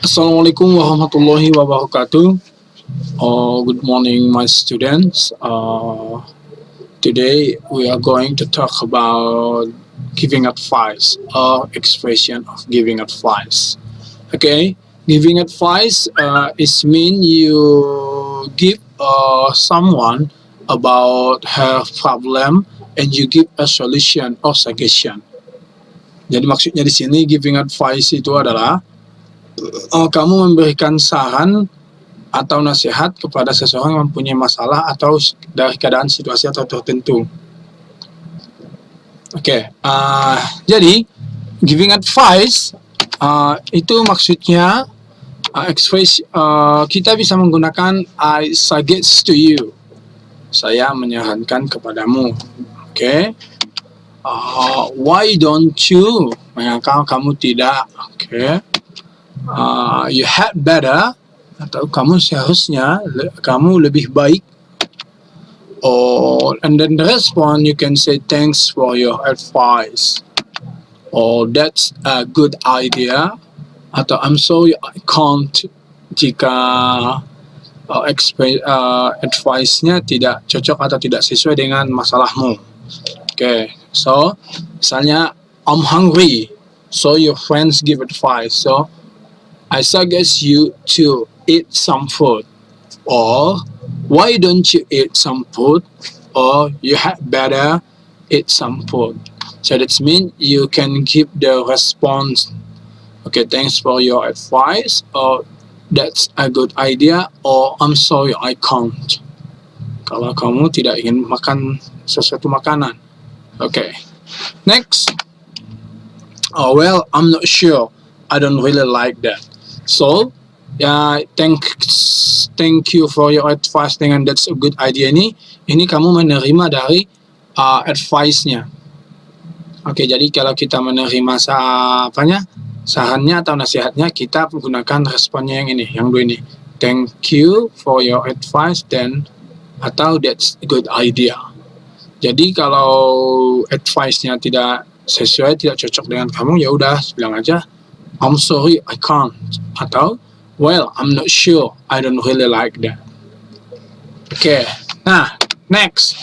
Assalamualaikum warahmatullahi wabarakatuh. Good morning, my students. Today we are going to talk about giving advice or expression of giving advice. Okay, giving advice is mean you give someone about her problem and you give a solution or suggestion. Jadi maksudnya di sini giving advice itu adalah kamu memberikan saran atau nasihat kepada seseorang yang mempunyai masalah atau dari keadaan situasi atau tertentu. Jadi giving advice itu maksudnya kita bisa menggunakan I suggest to you. Saya menyarankan kepadamu. Why don't you? Mengapa kamu tidak? You had better, atau kamu seharusnya, kamu lebih baik. And then the response you can say thanks for your advice, or that's a good idea, atau I'm sorry I can't jika advice-nya tidak cocok atau tidak sesuai dengan masalahmu. So misalnya I'm hungry, so your friends give advice, so I suggest you to eat some food, or why don't you eat some food, or you had better eat some food. So that means you can give the response, thanks for your advice, or that's a good idea, or I'm sorry I can't. Kalau kamu tidak ingin makan sesuatu makanan. Next. Well, I'm not sure. I don't really like that. So, thank you for your advice dengan that's a good idea ini kamu menerima dari advice-nya. Jadi kalau kita menerima sarannya atau nasihatnya, kita menggunakan responnya yang dua ini. Thank you for your advice atau that's a good idea. Jadi kalau advice-nya tidak sesuai, tidak cocok dengan kamu, ya udah bilang aja I'm sorry I can't, atau well I'm not sure, I don't really like that. Next.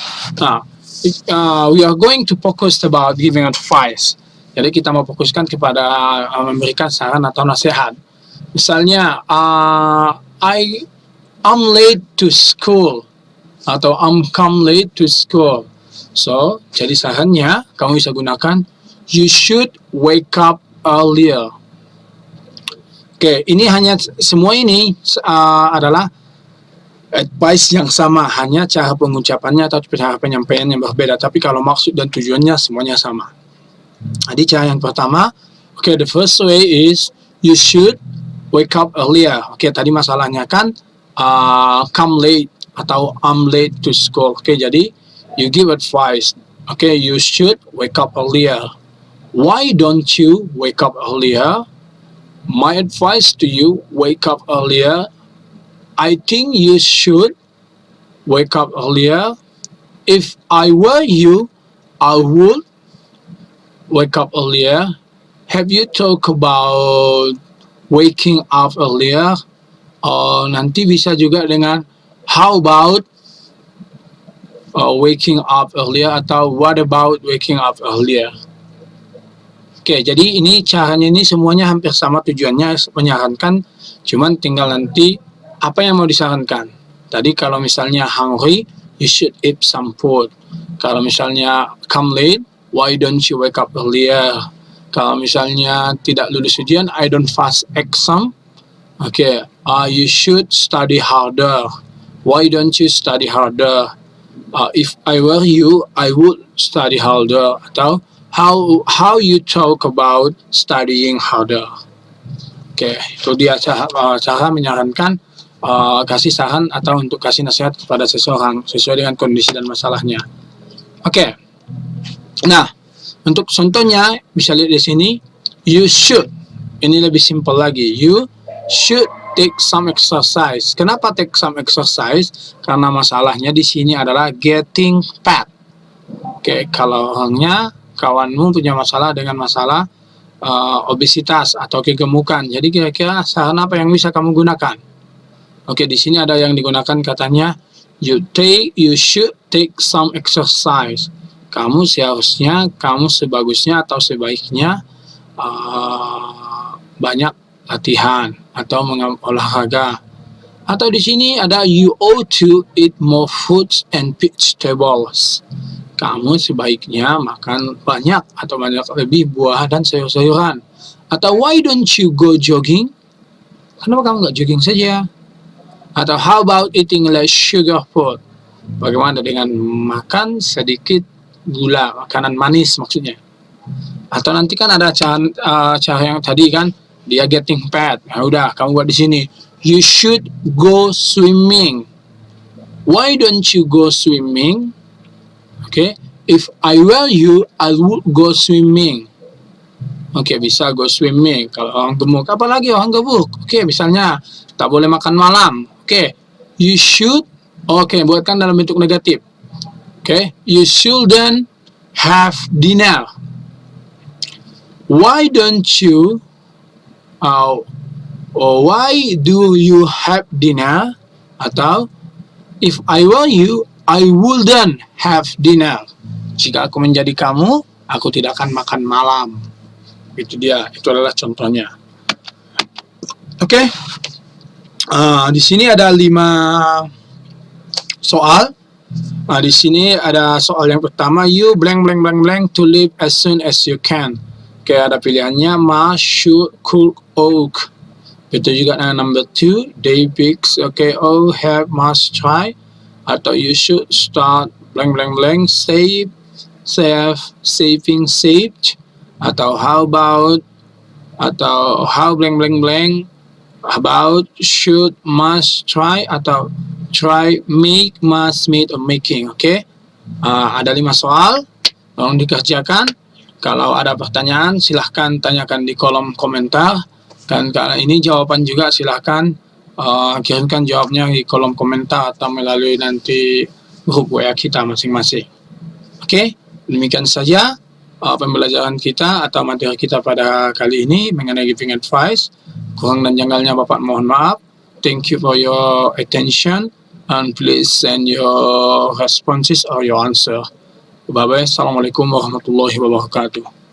We are going to focus about giving advice. Jadi kita mau fokuskan kepada memberikan saran atau nasihat. Misalnya I'm late to school, atau I'm come late to school. So jadi sarannya kamu bisa gunakan you should wake up earlier. Ini hanya semua ini adalah advice yang sama, hanya cara pengucapannya atau cara penyampaian yang berbeda, tapi kalau maksud dan tujuannya semuanya sama. Jadi cara yang pertama, the first way is you should wake up earlier. Tadi masalahnya kan come late atau I'm late to school. Jadi you give advice. You should wake up earlier. Why don't you wake up earlier? My advice to you, wake up earlier. I think you should wake up earlier. If I were you, I would wake up earlier. Have you talked about waking up earlier? Nanti bisa juga dengan how about waking up earlier, atau what about waking up earlier. Jadi ini caranya ini semuanya hampir sama, tujuannya menyarankan, cuman tinggal nanti apa yang mau disarankan. Tadi kalau misalnya hungry, you should eat some food. Kalau misalnya come late, why don't you wake up earlier. Kalau misalnya tidak lulus ujian, I don't pass exam. You should study harder. Why don't you study harder. If I were you, I would study harder. Atau how you talk about studying harder. Itu dia cara menyarankan, kasih saran atau untuk kasih nasihat kepada seseorang sesuai dengan kondisi dan masalahnya. Nah, untuk contohnya bisa lihat di sini, you should. Ini lebih simpel lagi. You should take some exercise. Kenapa take some exercise? Karena masalahnya di sini adalah getting fat. Kalau orangnya, kawanmu punya masalah dengan masalah obesitas atau kegemukan. Jadi kira-kira saran apa yang bisa kamu gunakan? Oke, di sini ada yang digunakan katanya you should take some exercise. Kamu sebagusnya atau sebaiknya banyak latihan atau olahraga. Atau di sini ada you ought to eat more fruits and vegetables. Kamu sebaiknya makan banyak atau banyak lebih buah dan sayur-sayuran. Atau why don't you go jogging? Kenapa kamu nggak jogging saja? Atau how about eating less sugar food? Bagaimana dengan makan sedikit gula, makanan manis maksudnya? Atau nanti kan ada cara yang tadi kan, dia getting fat. Nah, udah kamu buat di sini. You should go swimming. Why don't you go swimming? Okay, if I were you, I would go swimming. Oke, bisa go swimming. Kalau orang gemuk, apalagi orang gemuk. Oke, misalnya tak boleh makan malam. Oke, you should. Oke, buatkan dalam bentuk negatif. Oke, you shouldn't have dinner. Why don't you? Why do you have dinner? Atau if I were you, I wouldn't have dinner. Jika aku menjadi kamu, aku tidak akan makan malam. Itu dia, itu adalah contohnya. Oke. Di sini ada 5 soal. Di sini ada soal yang pertama, you blank blank blank blank to leave as soon as you can. Oke, ada pilihannya must, should, could, ought. Itu juga number 2, they picks, okay, oh, have, must, try. Atau you should start blank blank blank, save, saving, saved. Atau how about, atau how blank blank blank, about, should, must, try. Atau try, make, must, made, or making. Oke, ada 5 soal, tolong dikerjakan. Kalau ada pertanyaan silahkan tanyakan di kolom komentar. Dan karena ini jawaban juga silahkan kirimkan jawabnya di kolom komentar atau melalui nanti grup WA kita masing-masing. Oke, demikian saja pembelajaran kita atau materi kita pada kali ini mengenai giving advice. Kurang dan janggalnya Bapak mohon maaf. Thank you for your attention and please send your responses or your answer. Bye-bye. Assalamualaikum warahmatullahi wabarakatuh.